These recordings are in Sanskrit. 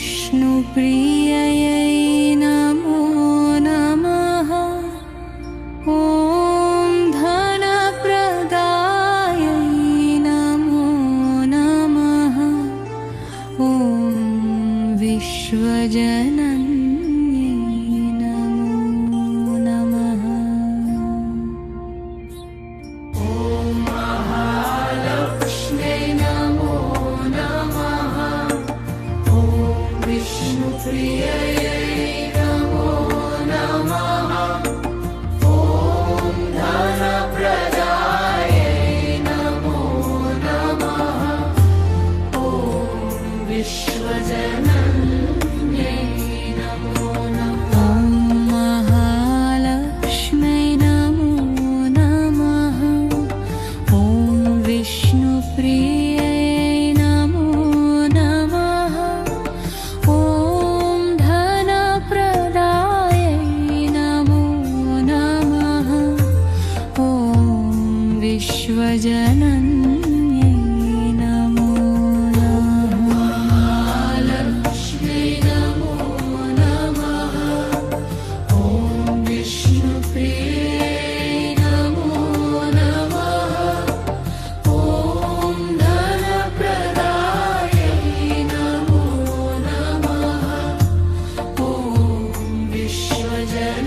विष्णुप्रिययै नमो नमः। ॐ धनप्रदायै नमो नमः। ॐ विश्वजनन्यै नमो नमः। ॐ महालक्ष्म्यै नमो नमः। ॐ विष्णुप्रिययै नमो नमः। ॐ धनप्रदायै नमो नमः। ॐ विश्वजनन्यै नमो नमः। ॐ महालक्ष्म्यै नमो नमः। ॐ विष्णुप्रिययै नमो नमः। ॐ धनप्रदायै नमो नमः। ॐ विश्वजनन्यै नमो नमः। महालक्ष्म्यै नमो नमः। ॐ विष्णुप्रिययै नमो नमः। ॐ धनप्रदायै नमो नमः। ॐ विश्वजनन्यै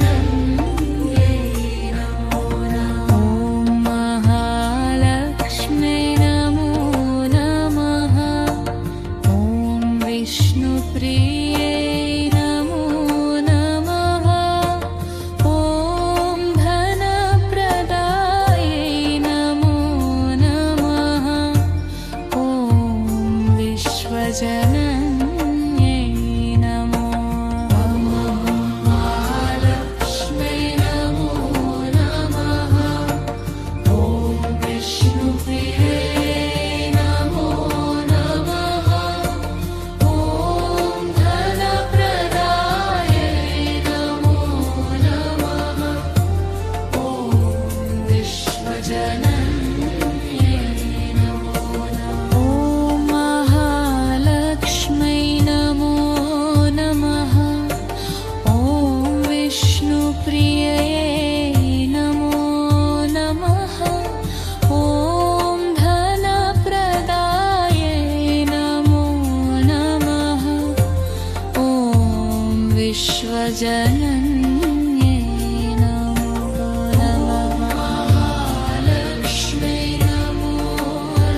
नमो नमः। ॐ महालक्ष्म्यै नमो नमः। ॐ विष्णुप्रिययै नमो नमः। ॐ धनप्रदायै नमो नमः। ॐ विश्वजनन्यै नमो नमः। महालक्ष्म्यै नमो नमः। ॐ विष्णुप्रिययै नमो नमः। ॐ धनप्रदायै नमो नमः। ॐ विश्वजनन्यै नमो नमः। ॐ महालक्ष्म्यै नमो नमः। ॐ विष्णुप्रिययै नमो नमः। ॐ धनप्रदायै नमो नमः। ॐ विश्वजनन्यै नमो नमः। महालक्ष्म्यै नमो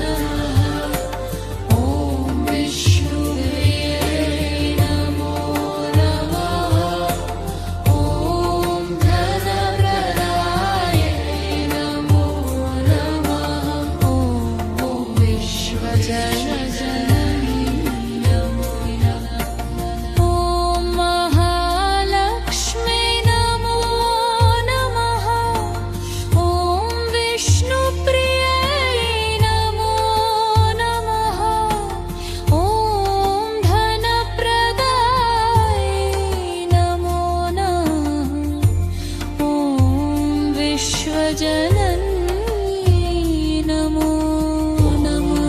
नमः। ॐ विष्णुप्रिययै नमो नमः। ॐ धनप्रदायै नमो नमः। ॐ विश्वजनन्यै नमो नमः। ॐ महालक्ष्म्यै नमो नमः। ॐ विष्णुप्रिययै नमो नमः। ॐ धनप्रदायै नमो नमः। ॐ विश्वजनन्यै नमो नमः।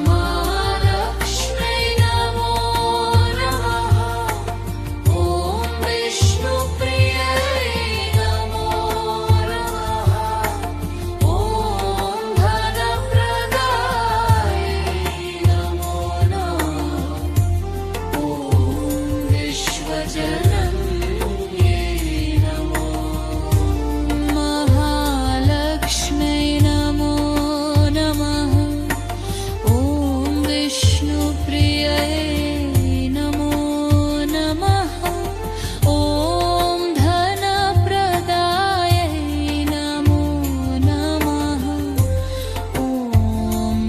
महालक्ष्म्यै नमो नमः। ॐ विष्णुप्रिययै नमो नमः। ॐ धनप्रदायै नमो नमः। ॐ विश्वजनन्यै नमो नमः। महालक्ष्म्यै नमो नमः। ॐ विष्णुप्रिययै नमो नमः। ॐ धनप्रदायै नमो नमः। ॐ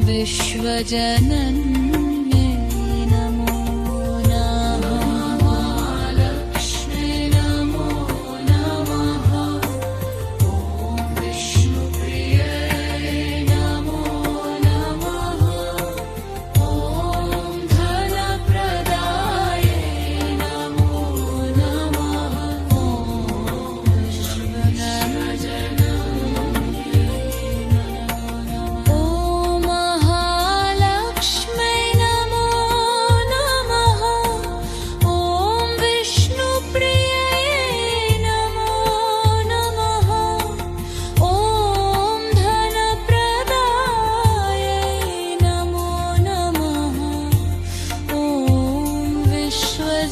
विश्वजनन्यै नमो नमः। महालक्ष्म्यै नमो नमः। ॐ विष्णुप्रिययै नमो नमः। ॐ धनप्रदायै नमो नमः। ॐ विश्वजनन्यै नमो नमः। ॐ महालक्ष्म्यै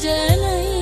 विश्वजनन्यै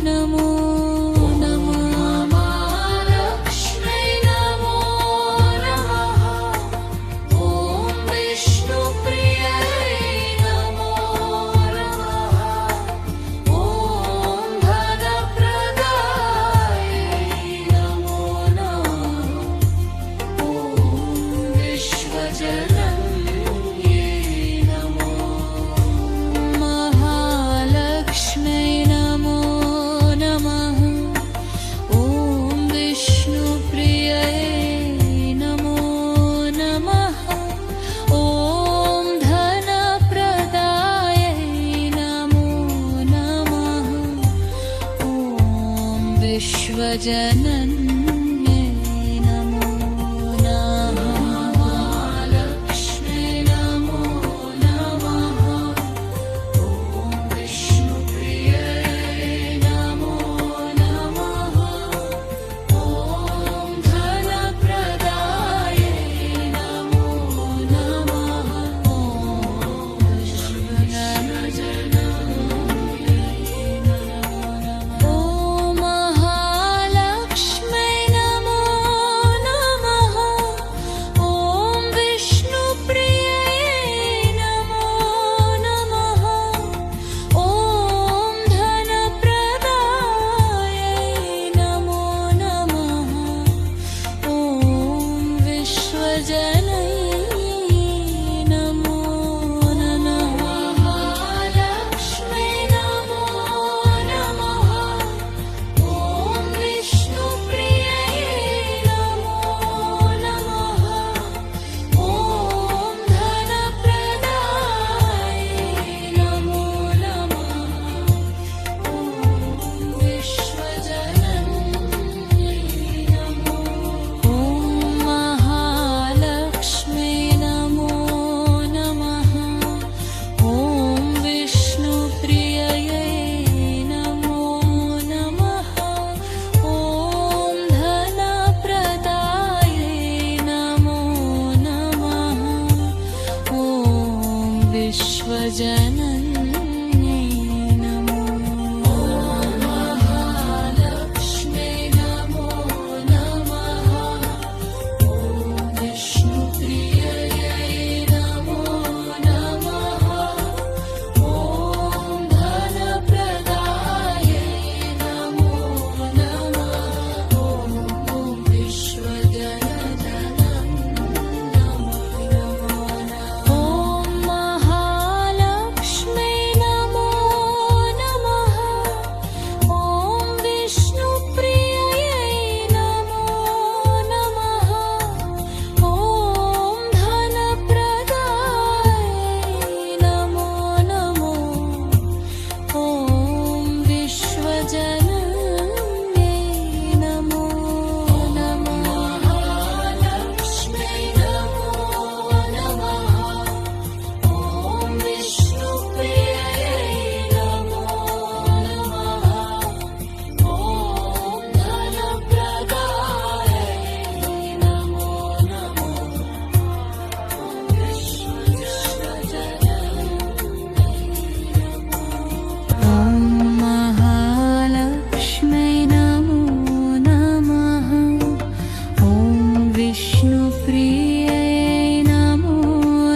नमो नमः। विश्वजनन्यै नमो नमः। महालक्ष्मी नमो नमः। ॐ विष्णुप्रियै नमो नमः। ॐ धनप्रदायै नमो नमः। ॐ विश्वजनन्यै ॐ महालक्ष्मै नमो नमः। ॐ विष्णुप्रियै नमो नमः। ॐ धनप्रदायै नमो नमः। ॐ विश्वजनन्यै नमो नमः। महालक्ष्मै नमो नमः। ॐ विष्णुप्रियै नमो नमः। ॐ धनप्रदायै नमो नमः। ॐ विश्वजनन्यै नमो। ॐ महालक्ष्मी नमो नमः। ॐ विष्णुप्रियै नमो नमः। ॐ धनप्रदायै नमो नमः। ॐ विश्वजनन्यै नमो। ॐ महालक्ष्मी नमो नमः। ॐ विष्णुप्रियै नमो नमः। ॐ धनप्रदायै नमो नमः। ॐ विश्वजनन्यै नमो नमः। ॐ महालक्ष्मी नमो नमः। ॐ विष्णुप्रियै नमो नमः। ॐ धनप्रदायै नमो नमः। ॐ विश्वजनन्यै नमो नमः। महालक्ष्मी नमो नमः। ॐ विष्णुप्रियै नमो नमः। ॐ धनप्रदायै नमो नमः। ॐ महालक्ष्मै नमो नमः। ॐ विष्णुप्रियै नमो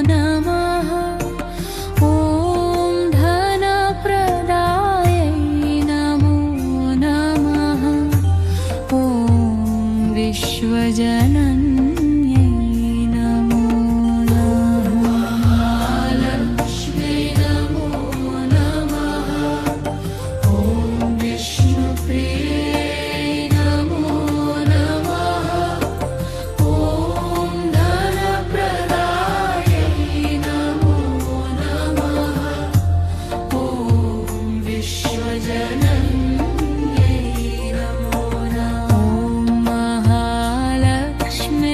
नमः। ॐ धनप्रदायै नमो नमः। ॐ विश्वजनन्यै नमो नमः। महालक्ष्मी नमो नमः। ॐ विष्णुप्रियै नमो नमः। ॐ धनप्रदायै नमो नमः। ॐ विश्वजनन्यै नमो नमः। ॐ महालक्ष्मी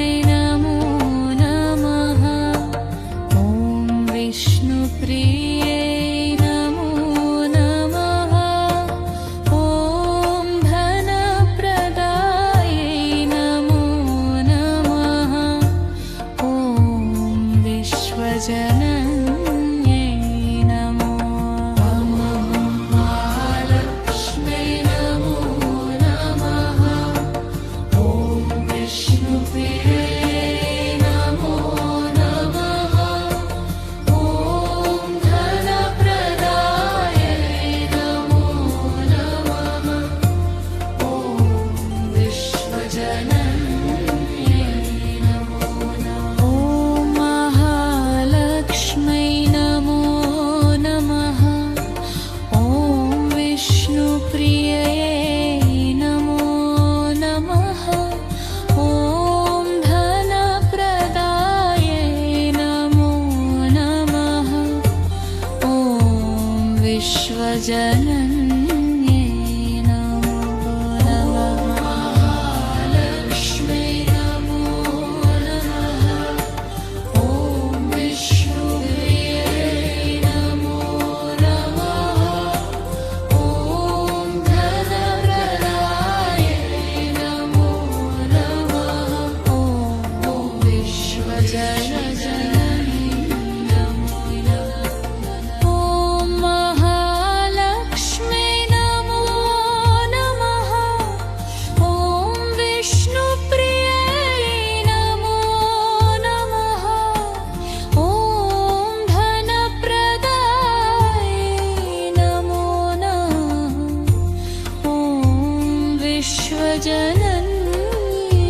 विश्वजनन्यै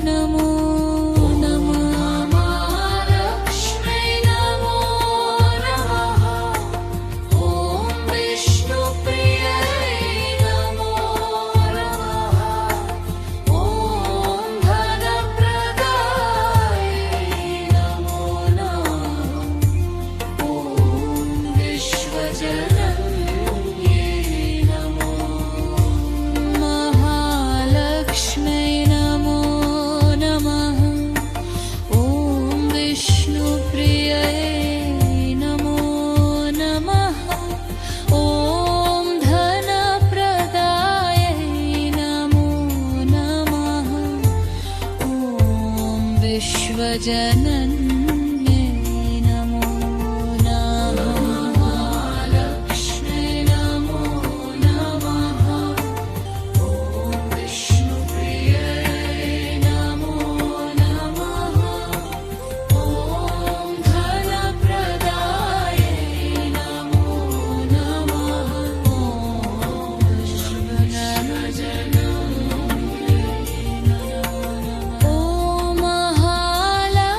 नमो नमः। महालक्ष्म्यै नमो नमः। ॐ विष्णुप्रियै नमो नमः। ॐ धनप्रदायै नमो नमः। ॐ विश्वजनन्यै नमो। महालक्ष्म्यै नमो नमः। ॐ विष्णुप्रियै नमो नमः। ॐ धनप्रदायै नमो नमः। ॐ विश्वजनन्यै नमो नमः। महालक्ष्म्यै नमो नमः। ॐ विष्णुप्रियै नमो नमः। ॐ धनप्रदायै नमो नमः। ॐ विश्वजनन्यै नमो नमः। ॐ महालक्ष्म्यै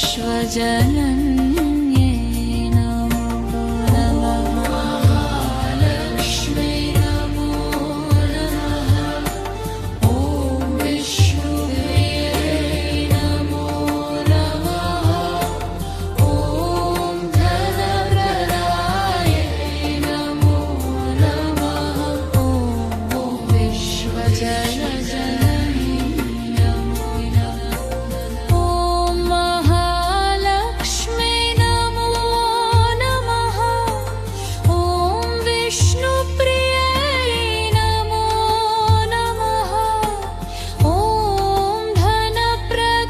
विश्वजनन्ये नमो नमः। महालक्ष्मी नमो नमः। ॐ विष्णुप्रिये नमो नमः। ॐ धनप्रदाये नमो नमः। ॐ विश्वजननी नमो नमः। ॐ महालक्ष्मी नमो नमः। ॐ विष्णुप्रिये नमो नमः। ॐ धनप्रदाये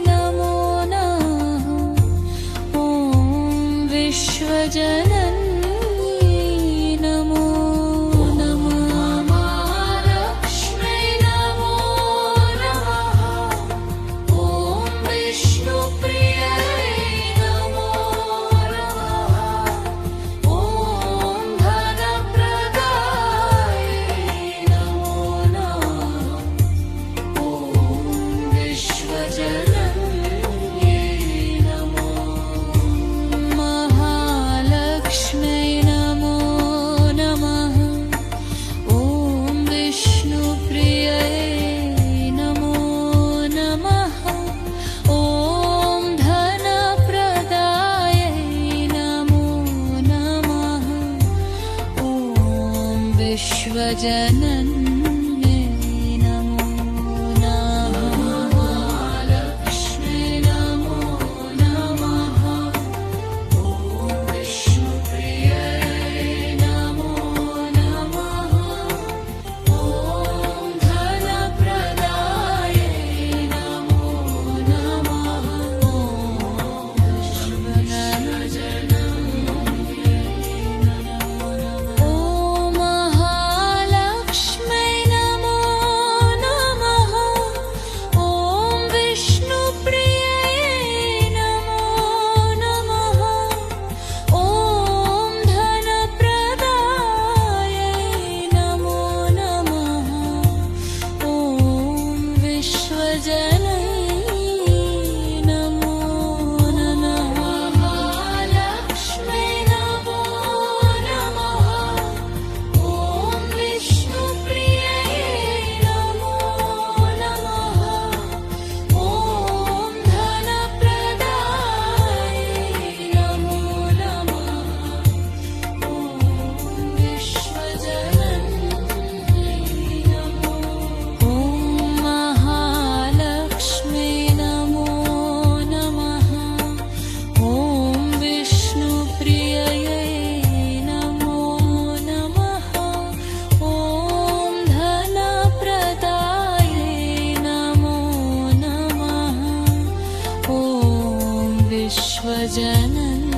नमो नमः। ॐ विश्वजननी नमो नमः। महालक्ष्मी नमो नमः। ॐ विष्णुप्रिये नमो नमः। ॐ धनप्रदाये नमो नमः। ॐ विश्वजनन्ये नमो। महालक्ष्मी नमो नमः। ॐ विष्णुप्रिये नमो नमः। ॐ धनप्रदाये नमो नमः। ॐ विश्वजनन्ये नमो नमः। महालक्ष्मी नमो नमः। ॐ विष्णुप्रिये नमो नमः। ॐ धनप्रदाये नमो नमः। ॐ विश्वजनन्ये नमो नमः। ॐ महालक्ष्मी नमो नमः। ॐ विष्णुप्रिये नमो नमः। ॐ धनप्रदाये नमो नमः। ॐ विश्वजननी नमो नमः। महालक्ष्मी नमो नमः। ॐ विष्णुप्रिये नमो नमः। ॐ धनप्रदाये नमो नमः। ॐ विश्वजनन्ये नमो। ॐ महालक्ष्मी नमो नमः। ॐ विष्णुप्रिये नमो नमः। ॐ धनप्रदाये नमो नमः। ॐ विश्वजनन्ये